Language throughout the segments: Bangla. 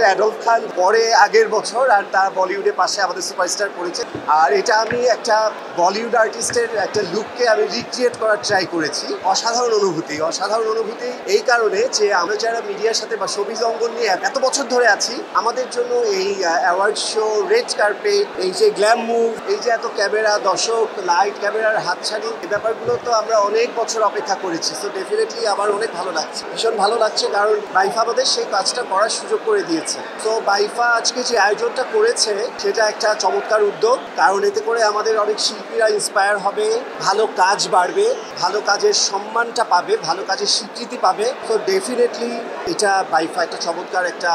অ্যাডলফ খান পরে আগের বছর, আর তার বলিউডে পাশে আমাদের সুপারস্টার করেছে। আর এটা আমি একটা বলিউড আর্টিস্টের একটা লুককে আমি রিক্রিয়েট করার ট্রাই করেছি। অসাধারণ অনুভূতি এই কারণে যে আমরা যারা মিডিয়ার সাথে বা শোবিজ অঙ্গন নিয়ে এত বছর ধরে আছি, আমাদের জন্য এই অ্যাওয়ার্ড শো, রেড কার্পেট, এই যে গ্ল্যাম মুভ, এই যে এত ক্যামেরা, দর্শক, লাইট, ক্যামেরার হাতছানি, এই ব্যাপারগুলো তো আমরা অনেক বছর অপেক্ষা করেছি। সো ডেফিনেটলি আমার অনেক ভালো লাগছে, ভীষণ ভালো লাগছে, কারণ বাইফা আমাদের সেই কাজটা করার সুযোগ করে দিয়েছে। তো বাইফা আজকে যে আয়োজনটা করেছে সেটা একটা চমৎকার উদ্যোগ, কারণ এতে করে আমাদের অনেক শিল্পীরা ইন্সপায়ার হবে, ভালো কাজ বাড়বে, ভালো কাজের সম্মানটা পাবে, ভালো কাজের স্বীকৃতি পাবে। তো ডেফিনেটলি এটা বাইফা একটা চমৎকার একটা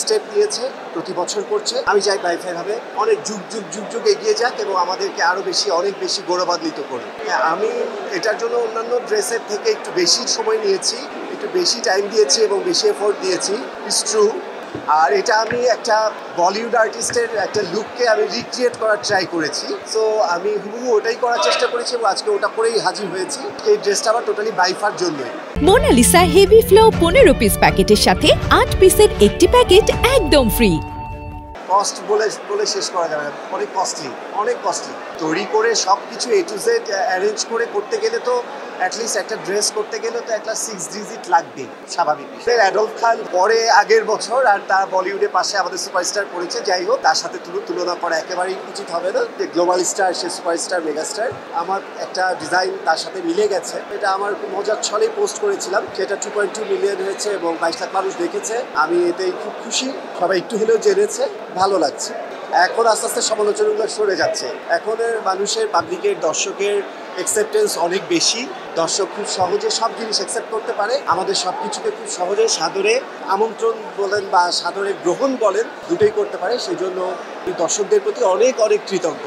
স্টেপ নিয়েছে, প্রতি বছর করছে। আমি চাই বাইফা ভাবে অনেক যুগ এগিয়ে যাক এবং আমাদেরকে আরো বেশি, অনেক বেশি গৌরবান্বিত করুক। আমি এটার জন্য অন্যান্য ড্রেসের থেকে একটু বেশি সময় নিয়েছি, একটু বেশি টাইম দিয়েছি এবং বেশি এফোর্ট দিয়েছি, ইটস ট্রু। আর এটা আমি একটা বলিউড আর্টিস্টের একটা লুককে আমি রিক্রিয়েট করার ট্রাই করেছি। সো আমি হুবহু ওটাই করার চেষ্টা করেছি এবং আজকে ওটা করেই হাজির হয়েছি। এই ড্রেসটা আমার টোটালি বাইফার জন্যই। মোনালিসা হেভি ফ্লো 15 পিস প্যাকেটের সাথে 8 পিসের একটি প্যাকেট একদম ফ্রি। কস্ট বলে শেষ করা যাবে না, অনেক কস্টলি। তৈরি করে সব কিছু A to Z অ্যারেঞ্জ করে করতে গেলে তো অ্যাটলিস্ট একটা ড্রেস করতে গেলে তো একটা 6 ডিজিট লাগবেই, স্বাভাবিক। অ্যাডলফ খান পরে আগের বছর, আর তার বলিউডে পাশে আমাদের সুপারস্টার করেছে। যাই হোক, তার সাথে তুলনা করা একেবারেই উচিত হবে না। যে গ্লোবাল স্টার, সে সুপারস্টার, মেগাস্টার, আমার একটা ডিজাইন তার সাথে মিলে গেছে। এটা আমার খুব মজার ছলেই পোস্ট করেছিলাম, সেটা 2.2 মিলিয়ন হয়েছে এবং 22 লাখ মানুষ দেখেছে। আমি এতেই খুব খুশি, সবাই একটু হলেও জেনেছে, ভালো লাগছে। এখন আস্তে আস্তে সমালোচনাগুলো সরে যাচ্ছে। এখন মানুষের, পাবলিকের, দর্শকের অ্যাকসেপ্টেন্স অনেক বেশি। দর্শক খুব সহজে সব জিনিস অ্যাকসেপ্ট করতে পারে, আমাদের সব কিছুকে খুব সহজে সাদরে আমন্ত্রণ বলেন বা সাদরে গ্রহণ বলেন, দুটোই করতে পারে। সেই জন্য দর্শকদের প্রতি অনেক কৃতজ্ঞ।